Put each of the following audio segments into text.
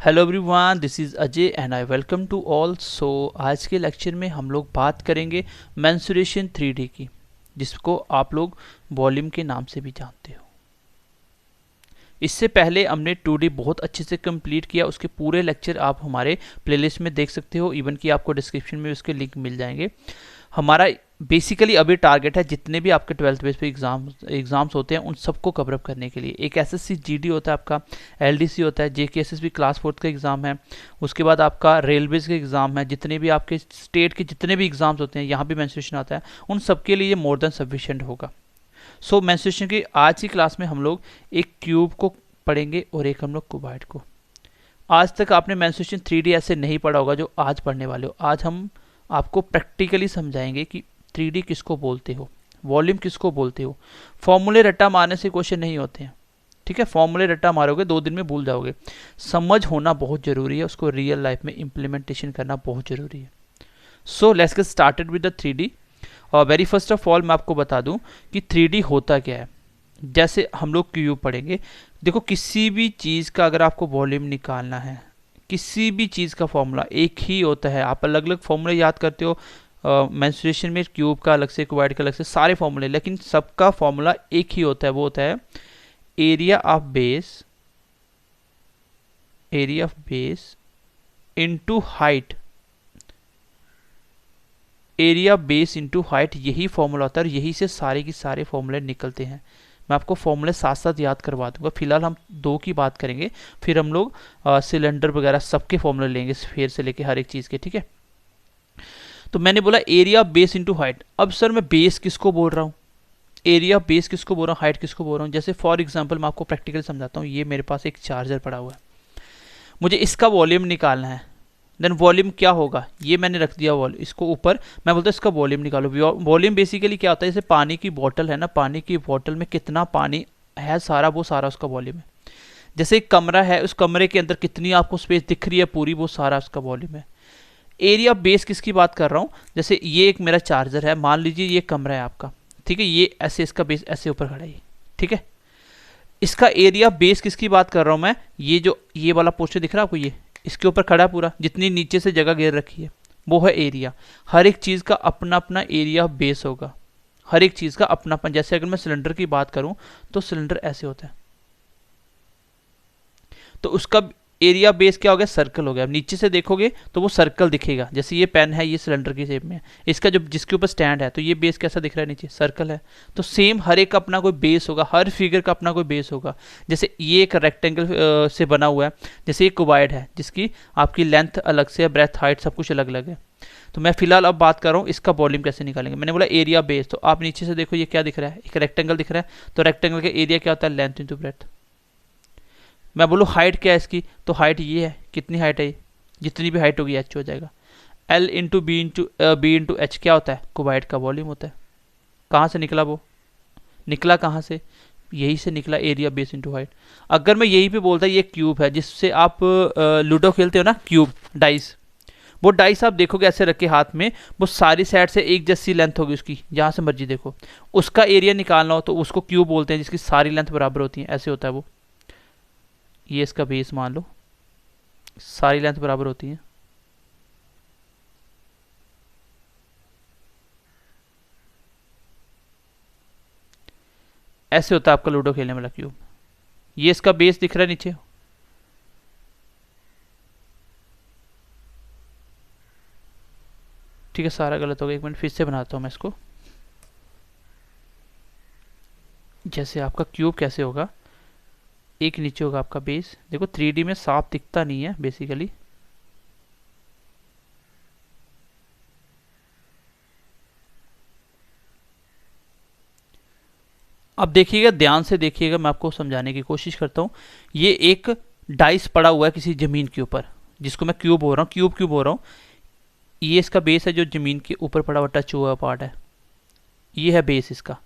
Hello everyone, this is Ajay and I welcome to all. So आज के lecture में हम लोग बात करेंगे मेंसुरेशन 3D की, जिसको आप लोग वॉल्यूम के नाम से भी जानते हो। इससे पहले हमने 2D बहुत अच्छे से कंप्लीट किया, उसके पूरे लेक्चर आप हमारे प्लेलिस्ट में देख सकते हो, इवन कि आपको डिस्क्रिप्शन में उसके लिंक मिल जाएंगे। हमारा बेसिकली अभी टारगेट है जितने भी आपके 12th बेस पे एग्जाम्स होते हैं उन सबको कवर अप करने के लिए। एक एसएससी जीडी होता है आपका, एलडीसी होता है, जेकेएसएसबी क्लास 4 का एग्ज़ाम है, उसके बाद आपका रेलवेज का एग्ज़ाम है, जितने भी आपके स्टेट के जितने भी एग्जाम्स होते हैं यहाँ भी मेंस्ट्रुएशन आता है, उन सबके लिए ये मोर देन सफिशिएंट होगा। सो मेंस्ट्रुएशन की आज की क्लास में हम लोग एक क्यूब को पढ़ेंगे और एक हम लोग क्यूबॉइड को। आज तक आपने मेंस्ट्रुएशन 3D ऐसे नहीं पढ़ा होगा जो आज पढ़ने वाले हो। आज हम आपको प्रैक्टिकली समझाएंगे कि 3D किसको बोलते हो, वॉल्यूम किसको बोलते हो। फॉर्मूले रट्टा मारने से क्वेश्चन नहीं होते हैं, ठीक है। फॉर्मूले रट्टा मारोगे 2 दिन में भूल जाओगे। समझ होना बहुत जरूरी है, उसको रियल लाइफ में इम्प्लीमेंटेशन करना बहुत जरूरी है। So let's get started with the 3D। और वेरी फर्स्ट ऑफ ऑल मैं आपको बता दूं कि 3D होता क्या है। जैसे हम लोग क्यूब पढ़ेंगे, देखो किसी भी चीज़ का अगर आपको वॉल्यूम निकालना है, किसी भी चीज़ का फॉर्मूला एक ही होता है। आप अलग अलग फॉर्मूले याद करते हो, मेंस्ट्रुएशन में क्यूब का अलग से, क्यूबॉइड का अलग से, सारे फॉर्मूले, लेकिन सबका फॉर्मूला एक ही होता है। वो होता है area of base into height, area base into height, यही फॉर्मूला होता है और यही से सारे की सारे फॉर्मूले निकलते हैं। मैं आपको फॉर्मूले साथ साथ याद करवा दूंगा। फिलहाल हम 2 की बात करेंगे, फिर हम लोग सिलेंडर वगैरह सबके फॉर्मूले लेंगे, स्फीयर से लेके हर एक चीज़ के, ठीक है। तो मैंने बोला एरिया बेस इनटू हाइट। अब सर मैं बेस किसको बोल रहा हूँ, एरिया बेस किसको बोल रहा हूँ, हाइट किसको बोल रहा हूँ। जैसे फॉर एग्जांपल मैं आपको प्रैक्टिकली समझाता हूँ। ये मेरे पास एक चार्जर पड़ा हुआ है, मुझे इसका वॉल्यूम निकालना है। देन वॉल्यूम क्या होगा, ये मैंने रख दिया वॉल्यूम इसको ऊपर, मैं बोलता हूँ इसका वॉल्यूम निकालो। वॉल्यूम बेसिकली क्या होता है, जैसे पानी की बोतल है ना, पानी की बोतल में कितना पानी है सारा, वो सारा उसका वॉल्यूम है। जैसे एक कमरा है, उस कमरे के अंदर कितनी आपको स्पेस दिख रही है पूरी, वो सारा उसका वॉल्यूम है। एरिया बेस किसकी बात कर रहा हूँ, जैसे ये एक मेरा चार्जर है, मान लीजिए ये कमरा है आपका, ठीक है। ये ऐसे इसका बेस ऐसे ऊपर खड़ा है, ठीक है। इसका एरिया बेस किसकी बात कर रहा हूँ मैं, ये वाला पोस्टर दिख रहा है आपको, ये इसके ऊपर खड़ा है पूरा, जितनी नीचे से जगह घेर रखी है वो है एरिया। हर एक चीज़ का अपना अपना एरिया बेस होगा, हर एक चीज़ का अपना अपना। जैसे अगर मैं सिलेंडर की बात करूं तो सिलेंडर ऐसे होता है, तो उसका एरिया बेस क्या हो गया, सर्कल हो गया। अब नीचे से देखोगे तो वो सर्कल दिखेगा। जैसे ये पेन है, ये सिलेंडर की शेप में है, इसका जो जिसके ऊपर स्टैंड है, तो ये बेस कैसा दिख रहा है, नीचे सर्कल है। तो सेम हर एक का अपना कोई बेस होगा, हर फिगर का अपना कोई बेस होगा। जैसे ये एक रेक्टेंगल से बना हुआ है, जैसे ये क्यूबॉइड है जिसकी आपकी लेंथ अलग से है, ब्रेथ, हाइट सब कुछ अलग अलग है। तो मैं फिलहाल अब बात कर रहा हूँ इसका वॉल्यूम कैसे निकालेंगे। मैंने बोला एरिया बेस, तो आप नीचे से देखो ये क्या दिख रहा है, एक रेक्टेंगल दिख रहा है। तो रेक्टेंगल का एरिया क्या होता है, लेंथ इंटू ब्रेथ। मैं बोलूँ हाइट क्या है इसकी, तो हाइट ये है, कितनी हाइट है, जितनी भी हाइट होगी एच हो जाएगा। L into B into H क्या होता है, क्यूबॉइड का वॉल्यूम होता है। कहाँ से निकला वो, निकला कहाँ से, यही से निकला, एरिया बेस इंटू हाइट। अगर मैं यही पे बोलता ये क्यूब है जिससे आप लूडो खेलते हो ना, क्यूब डाइस, वो डाइस आप देखोगे ऐसे रखे हाथ में, वो सारी साइड से एक जैसी लेंथ होगी उसकी, जहाँ से मर्जी देखो। उसका एरिया निकालना हो तो उसको क्यूब बोलते हैं, जिसकी सारी लेंथ बराबर होती है, ऐसे होता है वो। ये इसका बेस मान लो, सारी लेंथ बराबर होती है। ऐसे होता है आपका लूडो खेलने वाला क्यूब। ये इसका बेस दिख रहा है नीचे, ठीक है। सारा गलत हो गया, एक मिनट फिर से बनाता हूँ मैं इसको। जैसे आपका क्यूब कैसे होगा, एक नीचे होगा आपका बेस। देखो 3D में साफ दिखता नहीं है बेसिकली, अब देखिएगा, ध्यान से देखिएगा, मैं आपको समझाने की कोशिश करता हूँ। ये एक डाइस पड़ा हुआ है किसी जमीन के ऊपर, जिसको मैं क्यूब बोल रहा हूँ, क्यूब क्यूब बोल रहा हूँ। ये इसका बेस है जो जमीन के ऊपर पड़ा हुआ टच हुआ पार्ट है, ये है बेस इसका।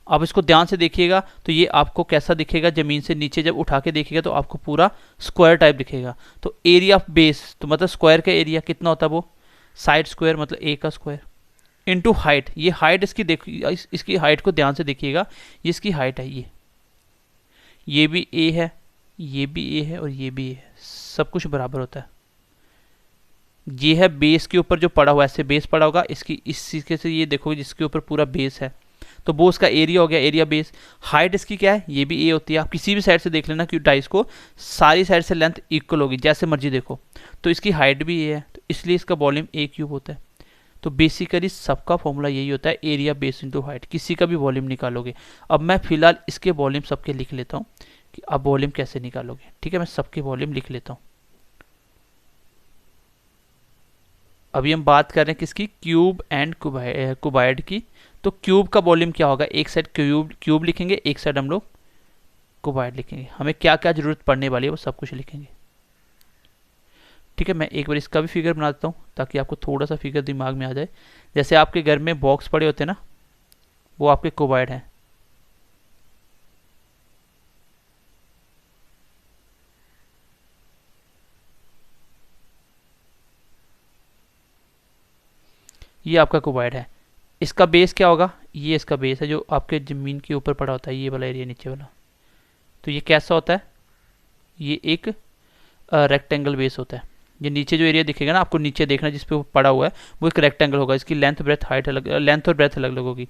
अब इसको ध्यान से देखिएगा तो ये आपको कैसा दिखेगा, जमीन से नीचे जब उठा के देखिएगा तो आपको पूरा स्क्वायर टाइप दिखेगा। तो एरिया ऑफ बेस तो मतलब स्क्वायर का एरिया कितना होता है, वो साइड स्क्वायर मतलब ए का स्क्वायर इनटू हाइट। ये हाइट इसकी इसकी हाइट को ध्यान से देखिएगा, ये इसकी हाइट है, ये भी ए है, ये भी ए है और ये भी ए है, सब कुछ बराबर होता है। ये है बेस के ऊपर जो पड़ा हुआ है, ऐसे बेस पड़ा होगा, इसकी इस तरीके से ये देखोगे जिसके ऊपर पूरा बेस है, तो वो उसका एरिया हो गया, एरिया बेस। हाइट इसकी क्या है, ये भी ए होती है। आप किसी भी साइड से देख लेना कि डाइस को सारी साइड से लेंथ इक्वल होगी, जैसे मर्जी देखो, तो इसकी हाइट भी ए है, तो इसलिए इसका वॉल्यूम ए क्यूब होता है। तो बेसिकली सबका फॉर्मूला यही होता है, एरिया बेस इंटू हाइट, किसी का भी वॉल्यूम निकालोगे। अब मैं फिलहाल इसके वॉल्यूम सबके लिख लेता हूँ कि आप वॉल्यूम कैसे निकालोगे। ठीक है, मैं सबके वॉल्यूम लिख लेता हूँ। अभी हम बात कर रहे हैं किसकी, क्यूब एंड क्यूबाइड की। तो क्यूब का वॉल्यूम क्या होगा, एक साइड क्यूब लिखेंगे, एक साइड हम लोग क्यूबाइड लिखेंगे। हमें क्या क्या जरूरत पड़ने वाली है वो सब कुछ लिखेंगे। ठीक है, मैं एक बार इसका भी फिगर बना देता हूँ ताकि आपको थोड़ा सा फिगर दिमाग में आ जाए। जैसे आपके घर में बॉक्स पड़े होते हैं ना, वो आपके क्यूबाइड हैं। ये आपका क्यूबाइड है। इसका बेस क्या होगा, ये इसका बेस है जो आपके ज़मीन के ऊपर पड़ा होता है, ये वाला एरिया नीचे वाला। तो ये कैसा होता है, ये एक रेक्टेंगल बेस होता है। ये नीचे जो एरिया दिखेगा ना, आपको नीचे देखना जिस पे वो पड़ा हुआ है, वो एक रेक्टेंगल होगा। इसकी लेंथ ब्रेथ हाइट अलग, लेंथ और ब्रेथ अलग अलग होगी।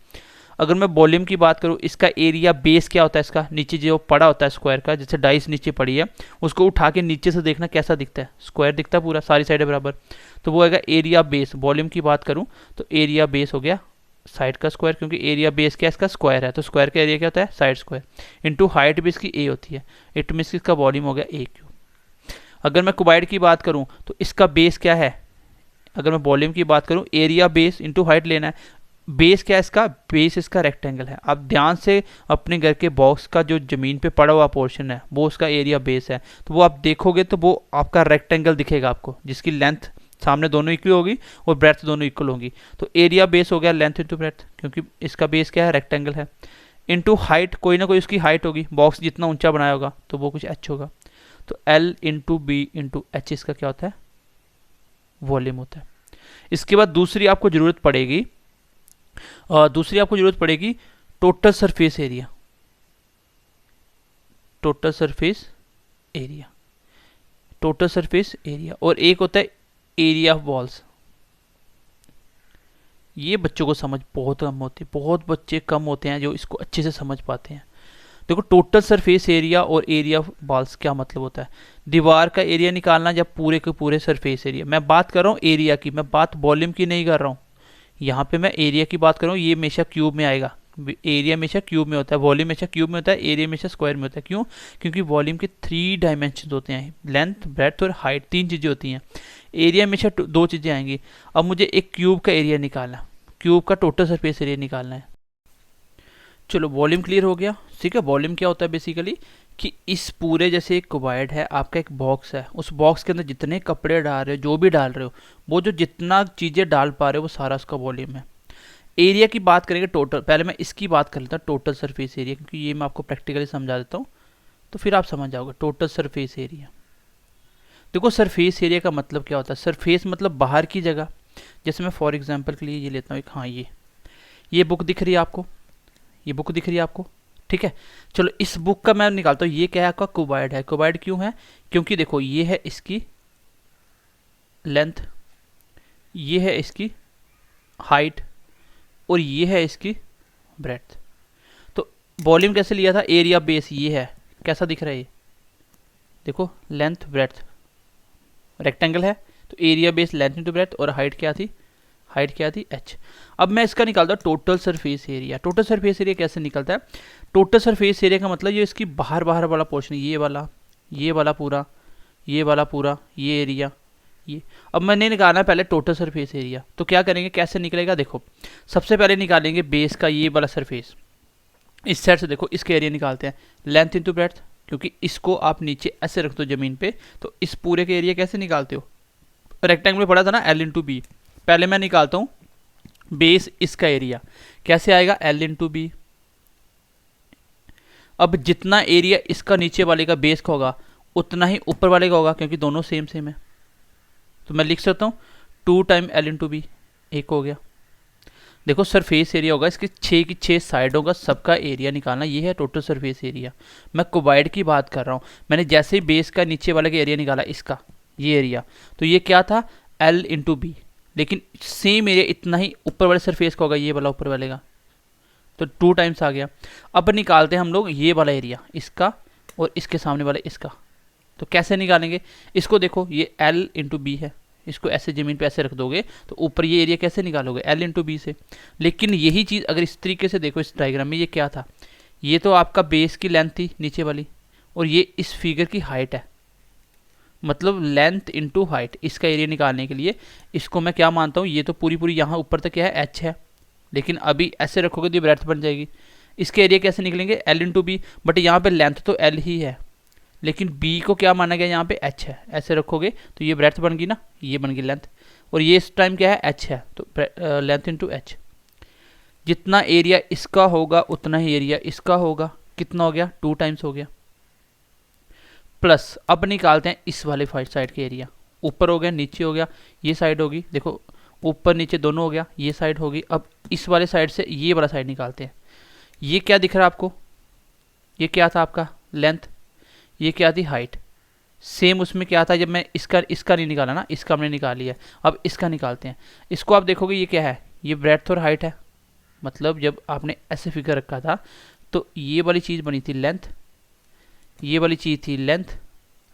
अगर मैं वॉल्यूम की बात करूँ, इसका एरिया बेस क्या होता है, इसका नीचे जो पड़ा होता है स्क्वायर का, जैसे डाइस नीचे पड़ी है, उसको उठा के नीचे से देखना कैसा दिखता है, स्क्वायर दिखता है पूरा, सारी साइडें बराबर। तो वो आएगा एरिया बेस। वॉल्यूम की बात करूँ तो एरिया बेस हो गया साइड का स्क्वायर, क्योंकि एरिया बेस क्या है, इसका स्क्वायर है, तो स्क्वायर का एरिया क्या होता है, साइड स्क्वायर इंटू हाइट भी इसकी ए होती है। इट मीन्स इसका वॉल्यूम हो गया ए क्यूब। अगर मैं क्यूबाइड की बात करूं तो इसका बेस क्या है, अगर मैं वॉल्यूम की बात करूं, एरिया बेस इंटू हाइट लेना है। बेस क्या है इसका, बेस इसका रेक्टेंगल है। आप ध्यान से अपने घर के बॉक्स का जो ज़मीन पे पड़ा हुआ पोर्शन है वो उसका एरिया बेस है, तो वो आप देखोगे तो वो आपका रेक्टेंगल दिखेगा आपको, जिसकी लेंथ सामने दोनों इक्वल होगी और ब्रेथ दोनों इक्वल होगी। तो एरिया बेस हो गया लेंथ इंटू ब्रेथ, क्योंकि इसका बेस क्या है, रेक्टेंगल है, इंटू हाइट, कोई ना कोई उसकी हाइट होगी, बॉक्स जितना ऊंचा बनाया होगा तो वो कुछ एच होगा। तो L into B into H इसका क्या होता है, वॉल्यूम होता है। इसके बाद दूसरी आपको जरूरत पड़ेगी total surface area. Total surface area और एक होता है एरिया ऑफ वॉल्स। ये बच्चों को समझ बहुत कम होती है, बहुत बच्चे कम होते हैं जो इसको अच्छे से समझ पाते हैं। देखो, टोटल सरफेस एरिया और एरिया ऑफ वॉल्स क्या मतलब होता है, दीवार का एरिया निकालना या पूरे के पूरे सरफेस एरिया। मैं बात कर रहा हूँ एरिया की, मैं बात वॉल्यूम की नहीं कर रहा हूँ। यहाँ पे मैं एरिया की बात कर रहा हूँ, ये हमेशा क्यूब में आएगा, एरिया हमेशा क्यूब में होता है, वॉल्यूम हमेशा क्यूब में होता है, एरिया हमेशा स्क्वायर में होता है। क्यों, क्योंकि वॉल्यूम के 3 डायमेंशन होते हैं, लेंथ ब्रेथ और हाइट, 3 चीज़ें होती हैं। एरिया हमेशा 2 चीज़ें आएंगी। अब मुझे एक क्यूब का एरिया निकालना, क्यूब का टोटल सरफेस एरिया निकालना है। चलो, वॉल्यूम क्लियर हो गया। ठीक है, वॉल्यूम क्या होता है बेसिकली कि इस पूरे, जैसे एक क्यूबाइड है, आपका एक बॉक्स है, उस बॉक्स के अंदर जितने कपड़े डाल रहे हो, जो भी डाल रहे हो, वो जो जितना चीज़ें डाल पा रहे हो वो सारा उसका वॉल्यूम है। एरिया की बात करेंगे टोटल, पहले मैं इसकी बात कर लेता हूँ, टोटल सरफेस एरिया, क्योंकि ये मैं आपको प्रैक्टिकली समझा देता हूँ तो फिर आप समझ जाओगे। टोटल सरफेस एरिया, देखो सरफेस एरिया का मतलब क्या होता है, सरफेस मतलब बाहर की जगह। जैसे मैं फॉर एग्जाम्पल के लिए ये लेता हूँ एक, हाँ ये बुक दिख रही है आपको, ये बुक दिख रही है आपको, ठीक है। चलो, इस बुक का मैं निकालता हूँ, ये क्या है आपका क्यूबाइड है। क्यूबाइड क्यों है, क्योंकि देखो ये है इसकी लेंथ, ये है इसकी हाइट और ये है इसकी ब्रेथ। तो वॉल्यूम कैसे लिया था, एरिया बेस ये है, कैसा दिख रहा है ये, देखो लेंथ ब्रेथ, रेक्टेंगल है, तो area base length into breadth, और हाइट क्या थी, h। अब मैं इसका निकालता हूँ total surface area. Total surface area कैसे निकलता है, टोटल सरफेस एरिया का मतलब ये इसकी बाहर वाला पोर्शन, ये वाला पूरा, ये एरिया, ये। अब मैंने निकालना है पहले टोटल सरफेस एरिया, तो क्या करेंगे, कैसे निकलेगा, देखो सबसे पहले निकालेंगे बेस का ये वाला सरफेस, इस साइड से देखो इसके एरिया निकालते हैं, लेंथ इंटू ब्रेथ, क्योंकि इसको आप नीचे ऐसे रख दो ज़मीन पे, तो इस पूरे के एरिया कैसे निकालते हो, रेक्टेंगल में पड़ा था ना, L इंटू बी। पहले मैं निकालता हूँ बेस, इसका एरिया कैसे आएगा, L इंटू बी। अब जितना एरिया इसका नीचे वाले का बेस का होगा उतना ही ऊपर वाले का होगा, क्योंकि दोनों सेम है, तो मैं लिख सकता हूँ 2 टाइम L इंटू बी, एक हो गया। देखो सरफेस एरिया होगा इसके 6 की 6 साइडों का सबका एरिया निकालना, ये है टोटल सरफेस एरिया। मैं क्यूबाइड की बात कर रहा हूँ। मैंने जैसे ही बेस का नीचे वाले का एरिया निकाला, इसका ये एरिया, तो ये क्या था L इंटू बी, लेकिन सेम एरिया इतना ही ऊपर वाले सरफेस का होगा, ये वाला ऊपर वाले का, तो 2 टाइम्स आ गया। अब निकालते हैं हम लोग ये वाला एरिया इसका और इसके सामने वाले इसका। तो कैसे निकालेंगे इसको, देखो ये L इंटू बी है, इसको ऐसे ज़मीन पे ऐसे रख दोगे तो ऊपर ये एरिया कैसे निकालोगे, L इंटू बी से। लेकिन यही चीज़ अगर इस तरीके से देखो, इस डायग्राम में ये क्या था, ये तो आपका बेस की लेंथ थी नीचे वाली, और ये इस फिगर की हाइट है, मतलब लेंथ इंटू हाइट। इसका एरिया निकालने के लिए इसको मैं क्या मानता हूँ, ये तो पूरी पूरी यहाँ ऊपर तक क्या है H है, लेकिन अभी ऐसे रखोगे तो ये ब्रेड्थ बन जाएगी। इसके एरिया कैसे निकलेंगे, L इंटू बी, बट यहाँ पे लेंथ तो L ही है, लेकिन B को क्या माना गया यहाँ पे H है, ऐसे रखोगे तो ये ब्रेड्थ बन गई ना, ये बन गई लेंथ, और ये इस टाइम क्या है H है, तो लेंथ इंटू H। जितना एरिया इसका होगा उतना ही एरिया इसका होगा, कितना हो गया 2 टाइम्स हो गया। प्लस अब निकालते हैं इस वाले साइड के एरिया, ऊपर हो गया नीचे हो गया, ये साइड होगी, देखो ऊपर नीचे दोनों हो गया, ये साइड होगी। अब इस वाले साइड से ये वाला साइड निकालते हैं। ये क्या दिख रहा है आपको, ये क्या था आपका लेंथ, ये क्या थी हाइट। सेम उसमें क्या था, जब मैं इसका नहीं निकाला ना, इसका हमने निकाल लिया। अब इसका निकालते हैं। इसको आप देखोगे ये क्या है, ये ब्रेड्थ और हाइट है, मतलब जब आपने ऐसे फिगर रखा था तो ये वाली चीज़ बनी थी लेंथ, ये वाली चीज़ थी लेंथ,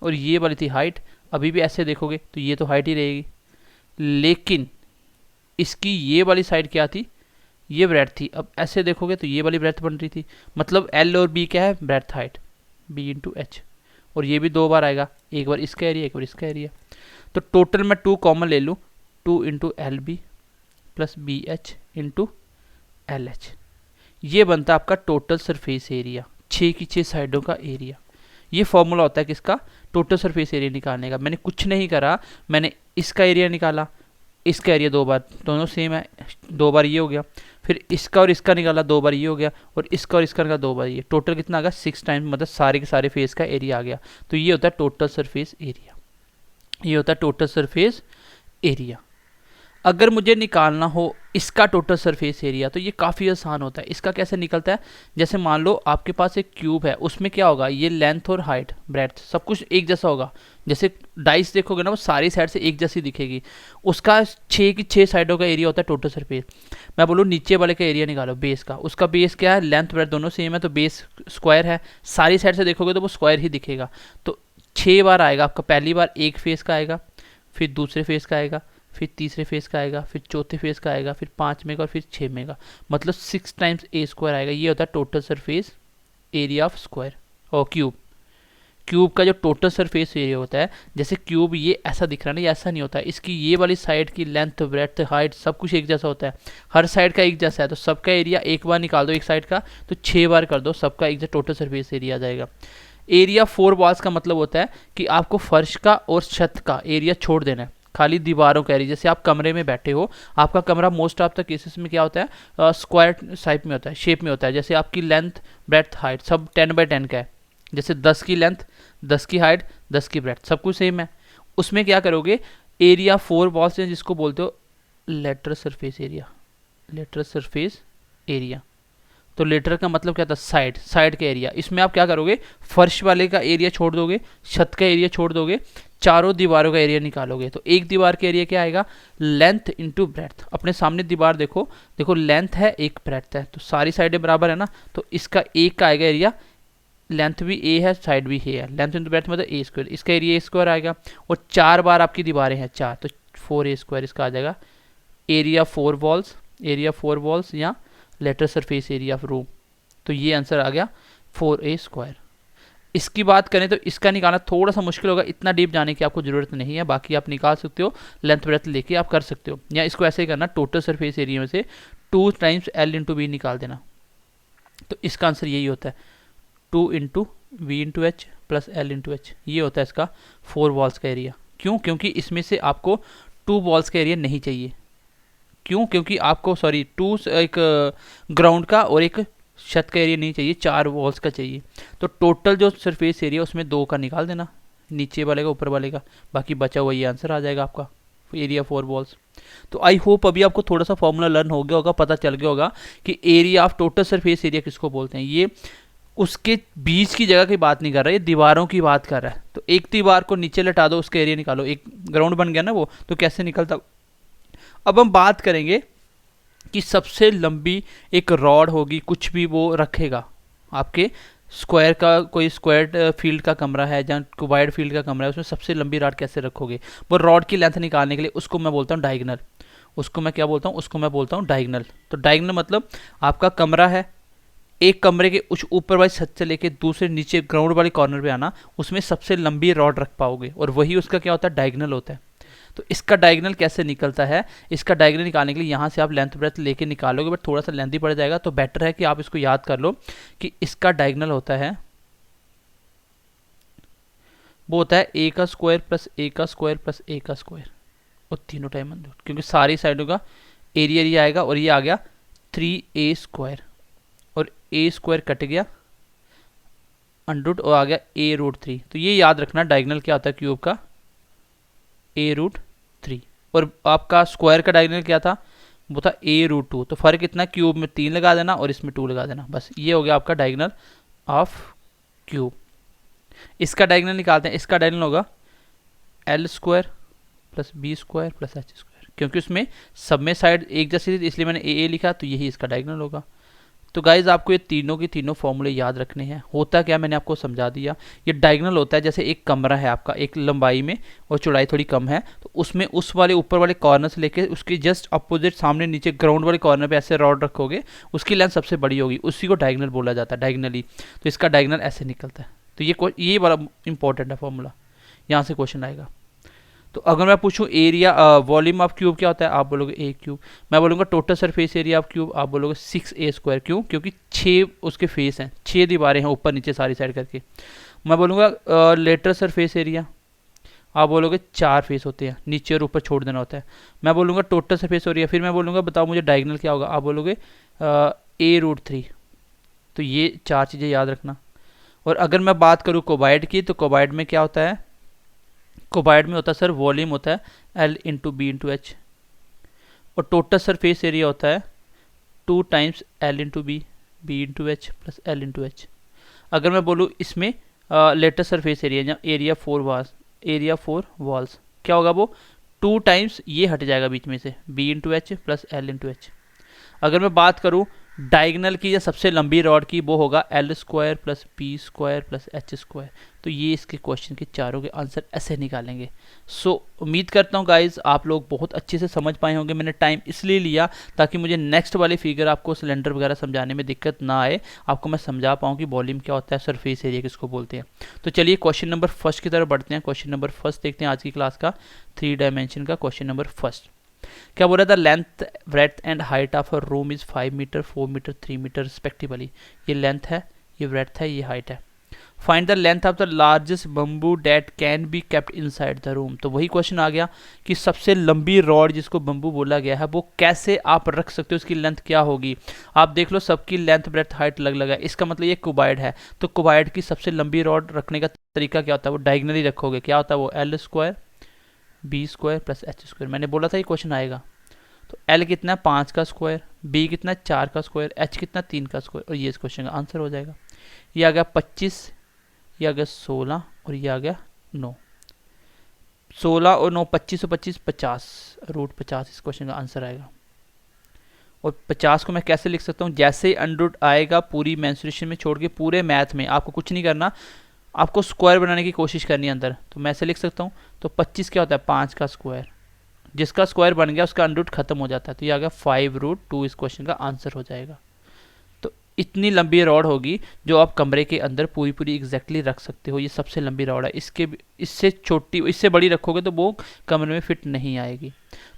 और ये वाली थी हाइट। अभी भी ऐसे देखोगे तो ये तो हाइट ही रहेगी, लेकिन इसकी ये वाली साइड क्या थी, ये ब्रेड्थ थी। अब ऐसे देखोगे तो ये वाली ब्रेड्थ बन रही थी, मतलब L और B क्या है breadth height, B into H, और ये भी 2 बार आएगा, एक बार इसका एरिया एक बार इसका एरिया। तो टोटल मैं 2 कॉमन ले लूँ, 2 into LB plus BH into LH, ये बनता है आपका टोटल सरफेस एरिया, 6 की 6 साइडों का एरिया। ये फॉर्मूला होता है किसका, टोटल सरफेस एरिया निकालने का। मैंने कुछ नहीं करा, मैंने इसका एरिया निकाला, इसका एरिया 2 बार, दोनों सेम है, 2 बार ये हो गया, फिर इसका और इसका निकाला 2 बार ये हो गया, और इसका और इसका निकाला 2 बार ये, टोटल कितना आ गया 6 टाइम्स, मतलब सारे के सारे फेस का एरिया आ गया। तो ये होता है टोटल सरफेस एरिया, ये होता है टोटल सरफेस एरिया। अगर मुझे निकालना हो इसका टोटल सरफेस एरिया तो ये काफ़ी आसान होता है। इसका कैसे निकलता है, जैसे मान लो आपके पास एक क्यूब है, उसमें क्या होगा, ये लेंथ और हाइट ब्रेड्थ सब कुछ एक जैसा होगा। जैसे डाइस देखोगे ना, वो सारी साइड से एक जैसी दिखेगी, उसका 6 की 6 साइडों का एरिया होता है टोटल सरफेस। मैं बोलूँ नीचे वाले का एरिया निकालो बेस का, उसका बेस क्या है, लेंथ ब्रेड्थ दोनों सेम है, तो बेस स्क्वायर है, सारी साइड से देखोगे तो वो स्क्वायर ही दिखेगा। तो 6 बार आएगा आपका, पहली बार एक फेस का आएगा, फिर दूसरे फेस का आएगा, फिर तीसरे फेस का आएगा, फिर चौथे फेस का आएगा, फिर 5 में का और फिर 6 में का, मतलब 6 टाइम्स ए स्क्वायर आएगा। ये होता है total surface area of square और क्यूब। क्यूब का जो टोटल सरफेस एरिया होता है, जैसे क्यूब ये ऐसा दिख रहा है ना, ये ऐसा नहीं होता है, इसकी ये वाली साइड की लेंथ ब्रेड्थ हाइट सब कुछ एक जैसा होता है, हर साइड का एक जैसा है। तो सबका एरिया एक बार निकाल दो एक साइड का, तो 6 बार कर दो, सबका एक जैसा टोटल सरफेस एरिया आ जाएगा। एरिया 4 वॉल्स का मतलब होता है कि आपको फर्श का और छत का एरिया छोड़ देना है, खाली दीवारों का एरिया। जैसे आप कमरे में बैठे हो, आपका कमरा मोस्ट ऑफ द केसेस में क्या होता है, स्क्वायर टाइप में होता है, शेप में होता है। जैसे आपकी लेंथ ब्रेड्थ हाइट सब 10 बाई 10 का है, जैसे 10 की लेंथ 10 की हाइट 10 की ब्रेड्थ सब कुछ सेम है। उसमें क्या करोगे, एरिया 4 वॉल्स है जिसको बोलते हो lateral surface area, lateral surface area. तो लेटरल का मतलब क्या था, साइड, साइड का एरिया। इसमें आप क्या करोगे, फर्श वाले का एरिया छोड़ दोगे, छत का एरिया छोड़ दोगे, चारों दीवारों का एरिया निकालोगे। तो एक दीवार का एरिया क्या आएगा, लेंथ इंटू ब्रेड्थ। अपने सामने दीवार देखो, देखो लेंथ है एक ब्रेड्थ है, तो सारी साइडें बराबर है ना, तो इसका एक का आएगा एरिया, लेंथ भी ए है साइड भी ए है, लेंथ इंटू ब्रेड्थ मतलब ए स्क्वायर, इसका एरिया ए स्क्वायर आएगा। और 4 बार आपकी दीवारें हैं 4, तो 4 ए स्क्वायर इसका आ जाएगा। एरिया 4 वॉल्स, एरिया 4 वॉल्स या lateral surface area of room, तो ये आंसर आ गया 4a स्क्वायर। इसकी बात करें तो इसका निकालना थोड़ा सा मुश्किल होगा, इतना डीप जाने की आपको ज़रूरत नहीं है, बाकी आप निकाल सकते हो, लेंथ ब्रेड्थ लेके आप कर सकते हो। या इसको ऐसे ही करना, टोटल सरफेस एरिया में से 2 टाइम्स L इंटू बी निकाल देना, तो इसका आंसर यही होता है 2 into V into H plus L into H. ये होता है इसका 4 वॉल्स का एरिया। क्यों, क्योंकि इसमें से आपको 2 वॉल्स का एरिया नहीं चाहिए। क्यों, क्योंकि आपको सॉरी 2 एक ग्राउंड का और एक छत का एरिया नहीं चाहिए, 4 वॉल्स का चाहिए। तो टोटल जो सरफेस एरिया उसमें 2 का निकाल देना, नीचे वाले का ऊपर वाले का, बाकी बचा हुआ ये आंसर आ जाएगा आपका। Area for walls. तो आई होप अभी आपको थोड़ा सा फॉर्मूला लर्न हो गया होगा, पता चल गया होगा कि area of total surface area किसको बोलते हैं। ये उसके बीच की जगह की बात नहीं कर रहा है, ये दीवारों की बात कर रहा है। तो एक दीवार को नीचे लटा दो, उसका एरिया निकालो, एक ग्राउंड बन गया ना वो, तो कैसे निकलता। अब हम बात करेंगे कि सबसे लंबी एक रॉड होगी, कुछ भी वो रखेगा आपके स्क्वायर का, कोई स्क्वायर फील्ड का कमरा है जहाँ क्यूबॉइड फील्ड का कमरा है, उसमें सबसे लंबी रॉड कैसे रखोगे। वो रॉड की लेंथ निकालने के लिए उसको मैं बोलता हूँ डायगोनल। उसको मैं क्या बोलता हूँ, उसको मैं बोलता हूँ डायगोनल। तो डायगोनल मतलब आपका कमरा है, एक कमरे के उस ऊपर वाली छत से लेके दूसरे नीचे ग्राउंड वाले कॉर्नर पे आना, उसमें सबसे लंबी रॉड रख पाओगे, और वही उसका क्या होता है, डायगोनल होता है। तो इसका डायगोनल कैसे निकलता है, इसका डायगोनल निकालने के लिए यहाँ से आप लेंथ ब्रेथ लेके निकालोगे, बट थोड़ा सा लेंथी पड़ जाएगा, तो बेटर है कि आप इसको याद कर लो कि इसका डायगोनल होता है, वो होता है ए का स्क्वायर प्लस ए का स्क्वायर प्लस ए का स्क्वायर, और तीनों टाइम अंदर, क्योंकि सारी साइडों का एरिया आएगा, और ये आ गया 3a स्क्वायर, और ए स्क्वायर कट गया अंडर और आ गया a√3। तो ये याद रखना डायगोनल क्या होता है क्यूब का, a√3। और आपका स्क्वायर का डायगोनल क्या था, वो था a√2। तो फर्क इतना, क्यूब में 3 लगा देना और इसमें 2 लगा देना, बस ये हो गया आपका डायगोनल ऑफ क्यूब। इसका डायगोनल निकालते हैं, इसका डायगोनल होगा l square plus B square plus H square, क्योंकि उसमें सब में साइड एक जैसी थी इसलिए मैंने ए लिखा, तो यही इसका डायगोनल होगा। तो गाइज आपको ये तीनों के तीनों फॉर्मूले याद रखने हैं। होता क्या मैंने आपको समझा दिया, ये डायगोनल होता है जैसे एक कमरा है आपका, एक लंबाई में और चौड़ाई थोड़ी कम है, तो उसमें उस वाले ऊपर वाले कॉर्नर से लेके उसके जस्ट अपोजिट सामने नीचे ग्राउंड वाले कॉर्नर पे ऐसे रॉड रखोगे, उसकी लेंथ सबसे बड़ी होगी, उसी को डायगोनल बोला जाता है, डायगोनली। तो इसका डायगोनल ऐसे निकलता है। तो ये बड़ा इंपॉर्टेंट है फॉर्मूला, यहाँ से क्वेश्चन आएगा। तो अगर मैं पूछूं एरिया वॉल्यूम ऑफ क्यूब क्या होता है, आप बोलोगे ए क्यूब। मैं बोलूँगा total surface area of cube, आप बोलोगे 6a स्क्वायर। क्यों, क्योंकि 6 उसके फेस हैं, 6 दीवारें हैं ऊपर नीचे सारी साइड करके। मैं बोलूँगा लेटरल सरफेस एरिया, आप बोलोगे 4 फेस होते हैं, नीचे और ऊपर छोड़ देना होता है। मैं बोलूँगा टोटल सरफेस एरिया, फिर मैं बोलूँगा बताओ मुझे डायगोनल क्या होगा, आप बोलोगे a√3। तो ये 4 चीज़ें याद रखना। और अगर मैं बात करूँ क्यूबॉइड की, तो क्यूबॉइड में क्या होता है, क्यूबॉइड में होता है सर वॉल्यूम होता है L into B into H, और टोटल सरफेस एरिया होता है 2 times L into B into H plus L into H. अगर मैं बोलूँ इसमें लेटर सरफेस एरिया या एरिया फॉर वॉल्स क्या होगा, वो 2 टाइम्स ये हट जाएगा बीच में से, B into H plus L into H. अगर मैं बात करूँ डायगोनल की या सबसे लंबी रॉड की, वो होगा L square plus B square plus H square. तो ये इसके क्वेश्चन के चारों के आंसर ऐसे निकालेंगे। सो उम्मीद करता हूँ गाइज आप लोग बहुत अच्छे से समझ पाए होंगे। मैंने टाइम इसलिए लिया ताकि मुझे नेक्स्ट वाले फिगर आपको सिलेंडर वगैरह समझाने में दिक्कत ना आए, आपको मैं समझा पाऊँ कि वॉल्यूम क्या होता है, सरफेस एरिया किसको बोलते हैं। तो चलिए क्वेश्चन नंबर फर्स्ट की तरफ बढ़ते हैं। क्वेश्चन नंबर फर्स्ट देखते हैं आज की क्लास का 3 डायमेंशन का क्वेश्चन नंबर फर्स्ट। क्या बोल रहा था, length breadth and height of a room is 5 metre 4 metre 3 metre respectively. ये लेंथ है, ये ब्रेथ है, ये हाइट है। Find the length of the largest bamboo that can be kept inside the room. तो वही क्वेश्चन आ गया कि सबसे लंबी रॉड जिसको बम्बू बोला गया है वो कैसे आप रख सकते हो, उसकी लेंथ क्या होगी। आप देख लो सबकी लेंथ ब्रेथ हाइट अलग अलग है, इसका मतलब ये क्यूबॉइड है। तो क्यूबॉइड की सबसे लंबी रॉड रखने का तरीका क्या होता है, वो डायगोनली रखोगे। क्या होता है वो, L square B square plus H square. मैंने बोला था ये क्वेश्चन आएगा। तो L कितना है 5 का स्क्वायर, B कितना है 4 का स्क्वायर, H कितना 3 का स्क्वायर, और ये इस क्वेश्चन का आंसर हो जाएगा। ये आ गया 25, ये आ गया 16 और ये आ गया 9। 16 और 9 25 और 25 50, √50 इस क्वेश्चन का आंसर आएगा। और 50 को मैं कैसे लिख सकता हूँ, जैसे ही अंडर आएगा पूरी मेंसुरेशन में छोड़ के पूरे मैथ में आपको कुछ नहीं करना, आपको स्क्वायर बनाने की कोशिश करनी है अंदर। तो मैं ऐसे लिख सकता हूँ। तो 25 क्या होता है 5 का स्क्वायर, जिसका स्क्वायर बन गया उसका अंडर खत्म हो जाता है। तो ये आ गया 5√2 इस क्वेश्चन का आंसर हो जाएगा। तो इतनी लंबी रॉड होगी जो आप कमरे के अंदर पूरी पूरी एग्जैक्टली रख सकते हो। ये सबसे लंबी रॉड है, इससे छोटी इससे बड़ी रखोगे तो वो कमरे में फिट नहीं आएगी।